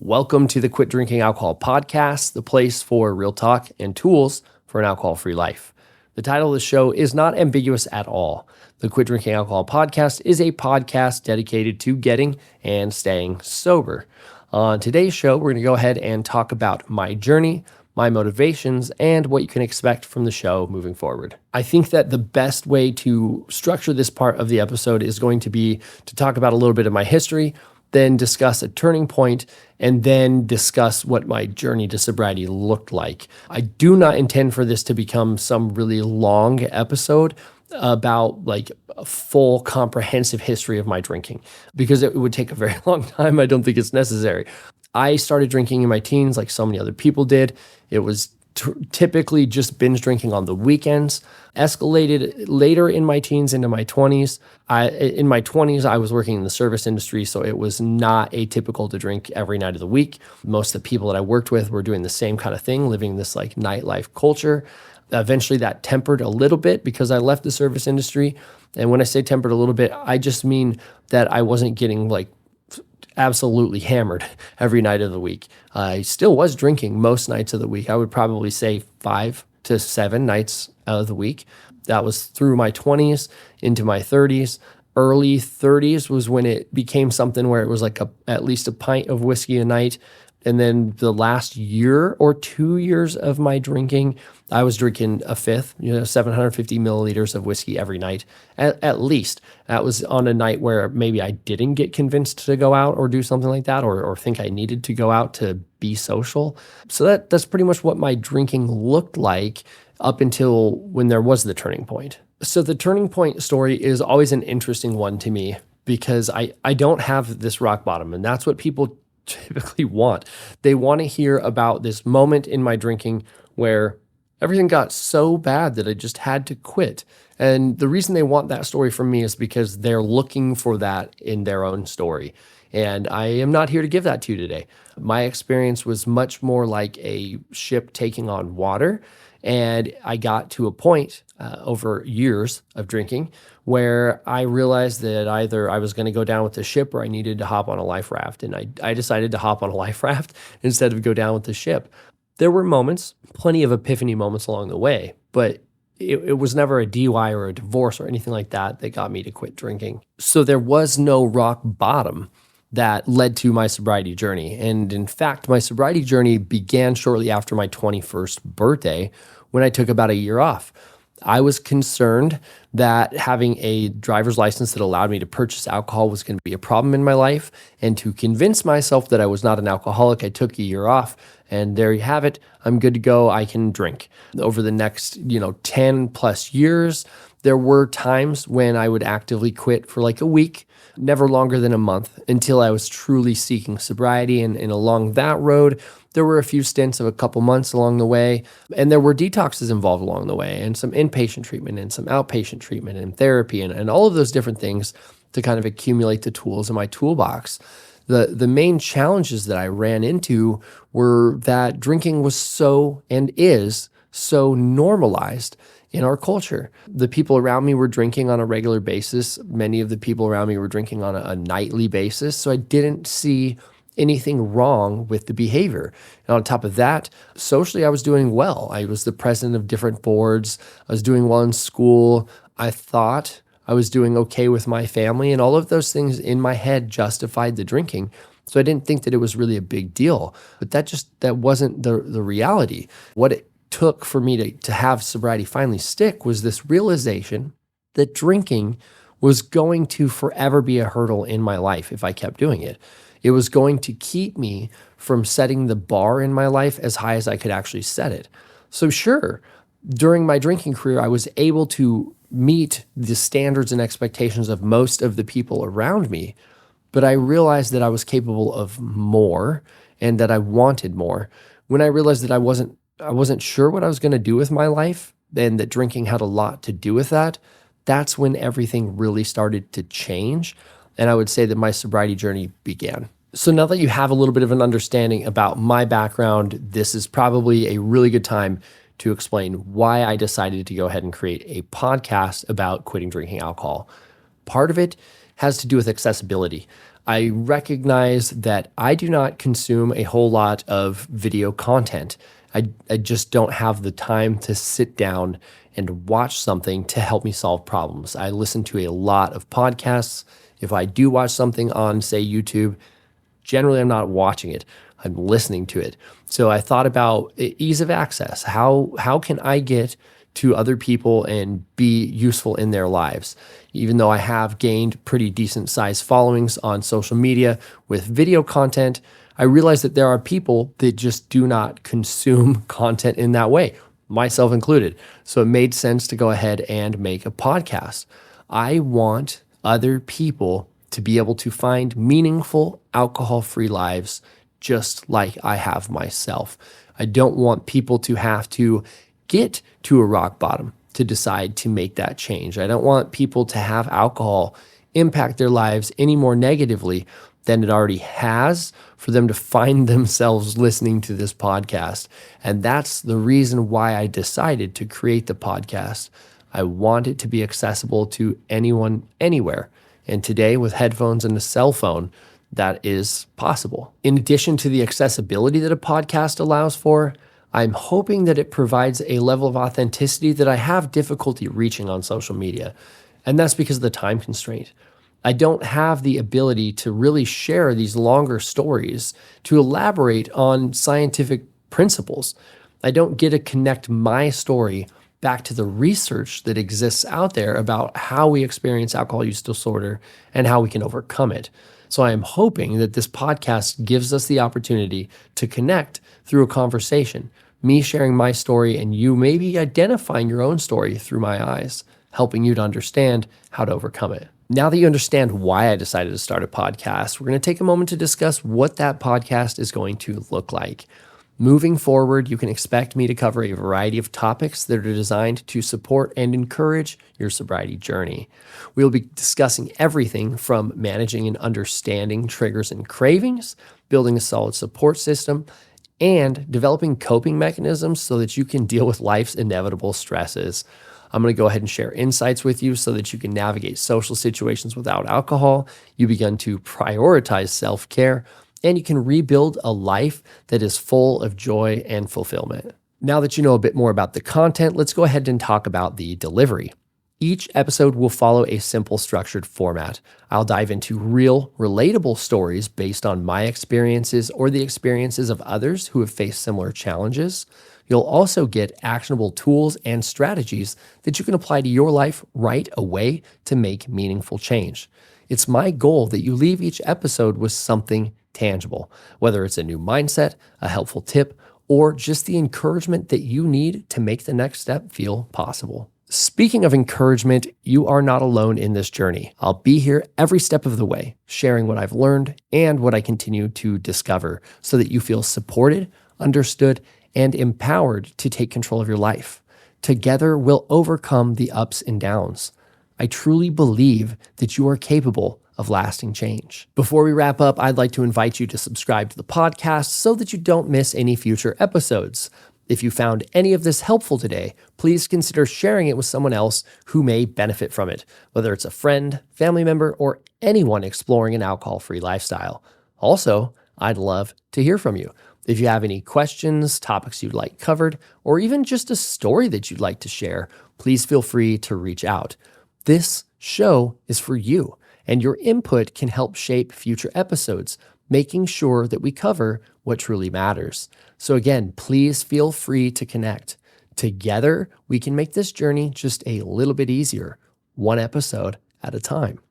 Welcome to the Quit Drinking Alcohol podcast, the place for real talk and tools for an alcohol-free life. The title of the show is not ambiguous at all. The Quit Drinking Alcohol podcast is a podcast dedicated to getting and staying sober. On today's show, we're going to go ahead and talk about my journey, my motivations, and what you can expect from the show moving forward. I think that the best way to structure this part of the episode is going to be to talk about a little bit of my history, then discuss a turning point, and then discuss what my journey to sobriety looked like. I do not intend for this to become some really long episode about like a full comprehensive history of my drinking, because it would take a very long time. I don't think it's necessary. I started drinking in my teens like so many other people did. It was typically just binge drinking on the weekends, escalated later in my teens into my 20s. In my 20s, I was working in the service industry, so it was not atypical to drink every night of the week. Most of the people that I worked with were doing the same kind of thing, living this like nightlife culture. Eventually that tempered a little bit because I left the service industry. And when I say tempered a little bit, I just mean that I wasn't getting like absolutely hammered every night of the week. I still was drinking most nights of the week. I would probably say 5 to 7 nights out of the week. That was through my 20s into my 30s. Early 30s was when it became something where it was like at least a pint of whiskey a night. And then the last year or 2 years of my drinking, I was drinking a fifth, 750 milliliters of whiskey every night, at least. That was on a night where maybe I didn't get convinced to go out or do something like that, or think I needed to go out to be social. So that's pretty much what my drinking looked like up until when there was the turning point. So the turning point story is always an interesting one to me because I don't have this rock bottom, and that's what people typically want. They want to hear about this moment in my drinking where everything got so bad that I just had to quit. And the reason they want that story from me is because they're looking for that in their own story. And I am not here to give that to you today. My experience was much more like a ship taking on water. And I got to a point over years of drinking where I realized that either I was going to go down with the ship or I needed to hop on a life raft. And I decided to hop on a life raft instead of go down with the ship. There were moments, plenty of epiphany moments along the way, but it was never a DUI or a divorce or anything like that that got me to quit drinking. So there was no rock bottom that led to my sobriety journey. And in fact, my sobriety journey began shortly after my 21st birthday when I took about a year off. I was concerned that having a driver's license that allowed me to purchase alcohol was going to be a problem in my life. And to convince myself that I was not an alcoholic, I took a year off. And there you have it. I'm good to go. I can drink. Over the next, 10 plus years, there were times when I would actively quit for like a week, never longer than a month, until I was truly seeking sobriety. And along that road, there were a few stints of a couple months along the way, and there were detoxes involved along the way, and some inpatient treatment and some outpatient treatment and therapy and all of those different things to kind of accumulate the tools in my toolbox. The main challenges that I ran into were that drinking was so and is so normalized in our culture. The people around me were drinking on a regular basis. Many of the people around me were drinking on a nightly basis. So I didn't see anything wrong with the behavior. And on top of that, socially, I was doing well. I was the president of different boards. I was doing well in school. I thought I was doing okay with my family, and all of those things in my head justified the drinking. So I didn't think that it was really a big deal, but that wasn't the reality. What it took for me to have sobriety finally stick was this realization that drinking was going to forever be a hurdle in my life if I kept doing it. It was going to keep me from setting the bar in my life as high as I could actually set it. So sure, during my drinking career, I was able to meet the standards and expectations of most of the people around me, but I realized that I was capable of more and that I wanted more. When I realized that I wasn't sure what I was going to do with my life and that drinking had a lot to do with that, that's when everything really started to change. And I would say that my sobriety journey began. So now that you have a little bit of an understanding about my background, this is probably a really good time to explain why I decided to go ahead and create a podcast about quitting drinking alcohol. Part of it has to do with accessibility. I recognize that I do not consume a whole lot of video content. I just don't have the time to sit down and watch something to help me solve problems. I listen to a lot of podcasts. If I do watch something on, say, YouTube, generally I'm not watching it. I'm listening to it. So I thought about ease of access. How can I get to other people and be useful in their lives? Even though I have gained pretty decent sized followings on social media with video content, I realize that there are people that just do not consume content in that way, myself included. So it made sense to go ahead and make a podcast. I want other people to be able to find meaningful alcohol-free lives just like I have myself. I don't want people to have to get to a rock bottom to decide to make that change. I don't want people to have alcohol impact their lives any more negatively than it already has for them to find themselves listening to this podcast. And that's the reason why I decided to create the podcast. I want it to be accessible to anyone, anywhere. And today, with headphones and a cell phone, that is possible. In addition to the accessibility that a podcast allows for, I'm hoping that it provides a level of authenticity that I have difficulty reaching on social media. And that's because of the time constraint. I don't have the ability to really share these longer stories, to elaborate on scientific principles. I don't get to connect my story back to the research that exists out there about how we experience alcohol use disorder and how we can overcome it. So I am hoping that this podcast gives us the opportunity to connect through a conversation, me sharing my story and you maybe identifying your own story through my eyes, helping you to understand how to overcome it. Now that you understand why I decided to start a podcast, we're going to take a moment to discuss what that podcast is going to look like. Moving forward, you can expect me to cover a variety of topics that are designed to support and encourage your sobriety journey. We will be discussing everything from managing and understanding triggers and cravings, building a solid support system, and developing coping mechanisms so that you can deal with life's inevitable stresses. I'm going to go ahead and share insights with you so that you can navigate social situations without alcohol, you begin to prioritize self-care, and you can rebuild a life that is full of joy and fulfillment. Now that you know a bit more about the content, let's go ahead and talk about the delivery. Each episode will follow a simple structured format. I'll dive into real, relatable stories based on my experiences or the experiences of others who have faced similar challenges. You'll also get actionable tools and strategies that you can apply to your life right away to make meaningful change. It's my goal that you leave each episode with something tangible, whether it's a new mindset, a helpful tip, or just the encouragement that you need to make the next step feel possible. Speaking of encouragement, you are not alone in this journey. I'll be here every step of the way, sharing what I've learned and what I continue to discover so that you feel supported, understood, and empowered to take control of your life. Together, we'll overcome the ups and downs. I truly believe that you are capable of lasting change. Before we wrap up, I'd like to invite you to subscribe to the podcast so that you don't miss any future episodes. If you found any of this helpful today, please consider sharing it with someone else who may benefit from it, whether it's a friend, family member, or anyone exploring an alcohol-free lifestyle. Also, I'd love to hear from you. If you have any questions, topics you'd like covered, or even just a story that you'd like to share, please feel free to reach out. This show is for you, and your input can help shape future episodes, making sure that we cover what truly matters. So again, please feel free to connect. Together, we can make this journey just a little bit easier, one episode at a time.